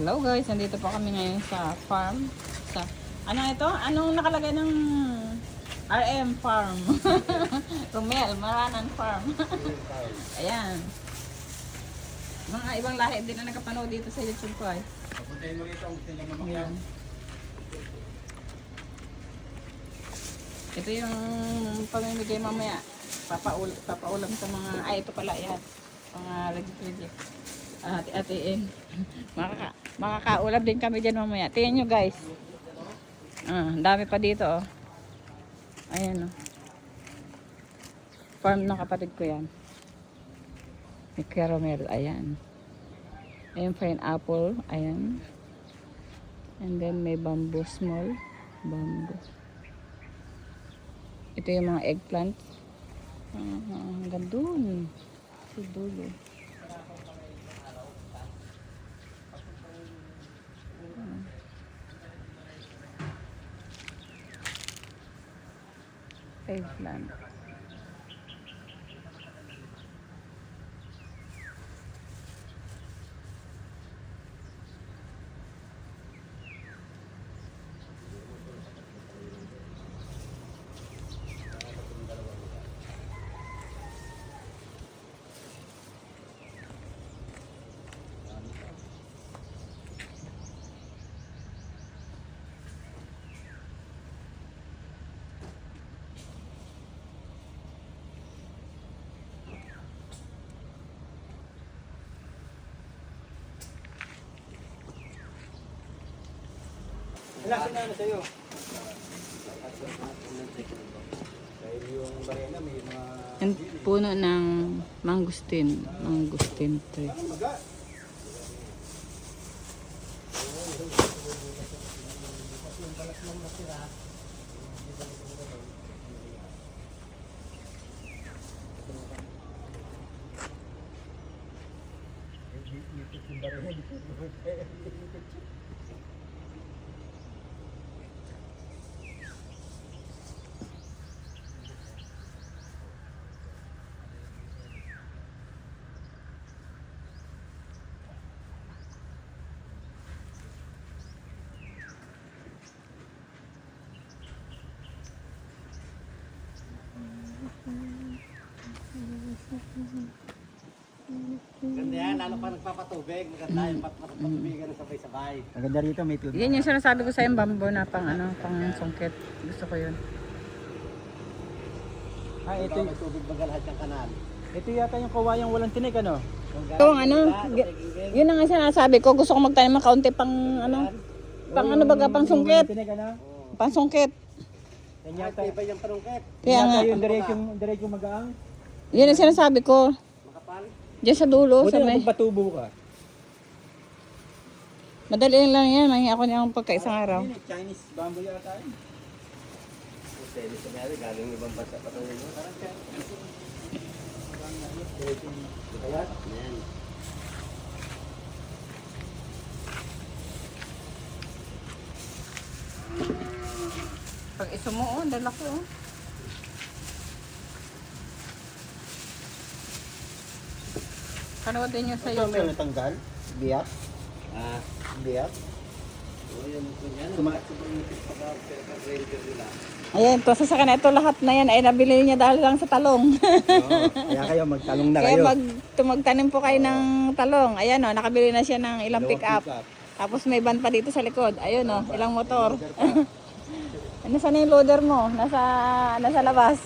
Hello guys, nandito po kami ngayon sa farm. Sa ano ito? Anong nakalagay ng RM Farm? Romel, Maranan Farm. Ayan. Mga ibang lahi din na nakapanood dito sa YouTube ko ay. Papuntahin mo rito ang gusto nilang mamakyaw. Ito yung pamimigay mamaya. Papaulam sa mga, ay ito pala yan. Mga legit. Ate-atiin. Makakaulam din kami dyan mamaya. Tingnan nyo guys. Dami pa dito oh. Ayan oh. Farm ng kapatid ko yan. May caramel. Ayan. Ayan pineapple. Ayan. And then may bamboo small. Bamboo. Ito yung mga eggplant. Hanggang dun. Sa dulo. Eggplant. Wala, sinabi sa'yo. Dahil yung barena may mga... Yan puno ng mangustin. Mangustin tree. Ganda yan, lalo pa nagpapatubig. Maganda yung patatubigan ng sabay-sabay. Maganda rito, may tubig. Yan yung sinasabi ko sa yung bamboo na pang ano, pang sungkit. Gusto ko yun. Ito may tubig baga lahat ng kanal. Ito yata yung kawayang walang tinik, ano? Ito ang ano, yun ang sinasabi ko. Gusto ko magtanim ng kaunti pang ano, pang ano baga, pang sungkit. Tinik, ano? Pang sungkit. Yan yata, Iba yung panungkit. Kaya nga, yung diretsyong magaang. yun ang sinasabi ko. Makapal. Diyan sa dulo, Buti sa na may... magpatubo ka. Madali lang yan. Mangi ako niyang pagkaisang araw. Chinese bamboo yata yun. Pwede sa mayari, galing ibang bansa pa tayo. Kaya? Yan. Pag isumuo, dala ko. Panood din nyo sa Ito may YouTube. natanggal. Biyak. Biyak. Ayan, to sa na ito lahat na yan ay nabili niya dahil lang sa talong. Kaya kayo, magtalong na Kaya kayo. magtanim po kayo ng talong. Ayan o, nakabili na siya ng ilang pick-up. Tapos may van pa dito sa likod. Ayun o, ilang motor. Nasaan na yung loader mo? Nasa labas.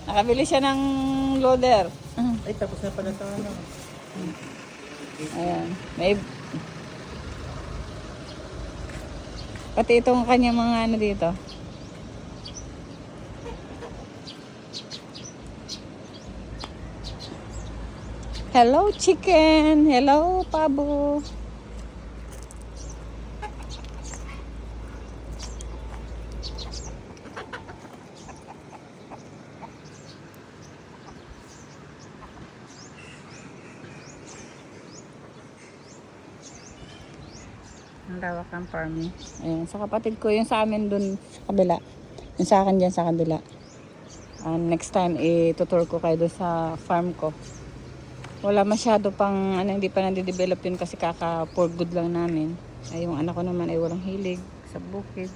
Nakabili siya ng loader. Ay, tapos na pala ito, ano? Ayan. May... Pati itong kanya mga ano dito. Hello chicken! Hello pabo! Ang lawak ng farming. Ayan, sa kapatid ko, yung sa amin dun sa kabila. Yung sa akin dyan sa kabila. Next time, itutur ko kayo doon sa farm ko. wala masyado pang ano, hindi pa nade-develop yun kasi kaka for good lang namin. Ay yung anak ko naman ay walang hilig sa bukid.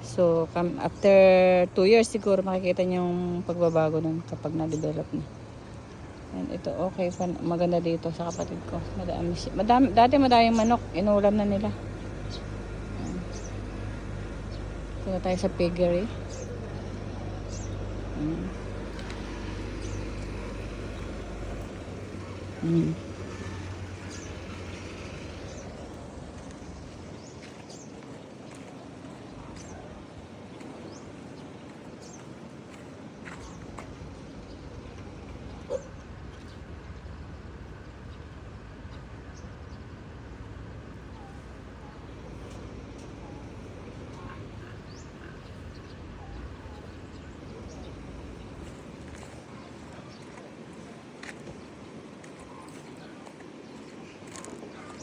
So after 2 years siguro makikita niyo yung pagbabago nun kapag na-develop na. And ito okay, maganda dito sa kapatid ko. Dati madaming manok, inulam na nila. Punta tayo sa piggery.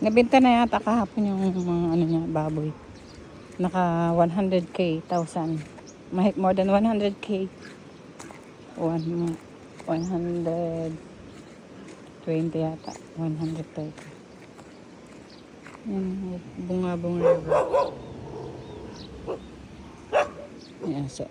Nabenta na yata kahapon yung mga ano niya, baboy. Naka 100k, 1,000. More than 100k. 120 yata. 130. Yan, bunga-bunga. Yan, so.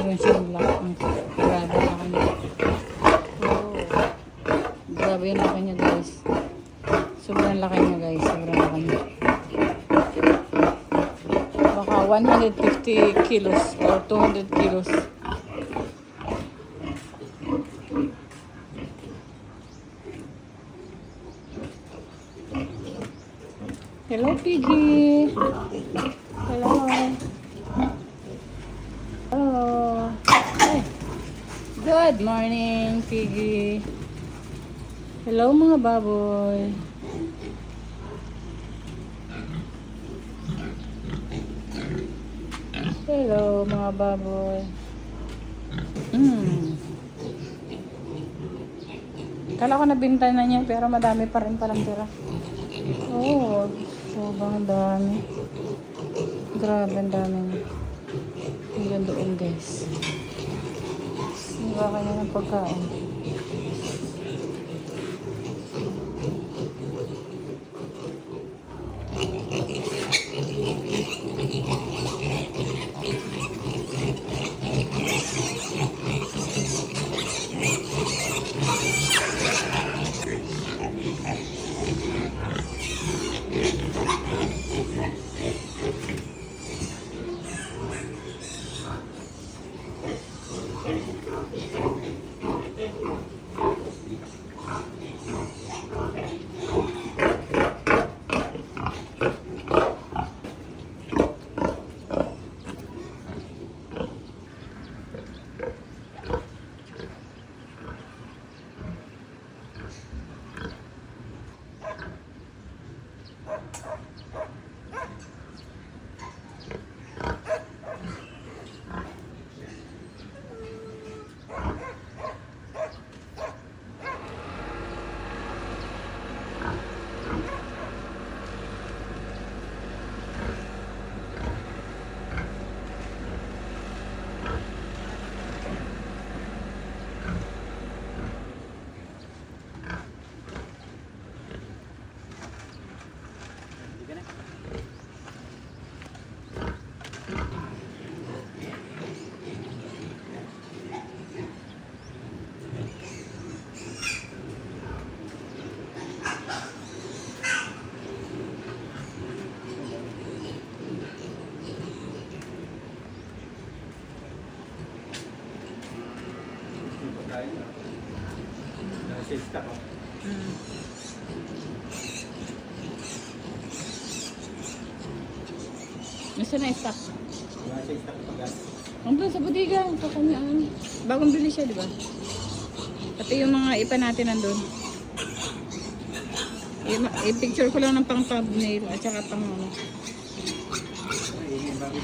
Meron siyang laki. Grabe na kanya. Oh. Grabe yung laki niya, guys. Sobrang laki niya, guys. Sobrang laki niya. Baka 150 kilos or 200 kilos. Hello, Piggy. Hello. Hello. Hey. Good morning, Piggy. Hello, mga baboy. Hello, mga baboy. Kala ko nabinta na niya, pero madami pa rin palang tira. Oh, sobrang dami. Grabe, ang dami niya. Hanggang doon, guys. Sinuha ka niya ng pagkain. Sales stock, oh. Nasa na stock? Wala sales stock pa gas. Andun sa bodega, kakanyaan. Bagong bili siya, di ba? Pati yung mga ipa natin nandun. I-picture ko lang ng pang thumbnail at saka pang ano. Ay, yung bago.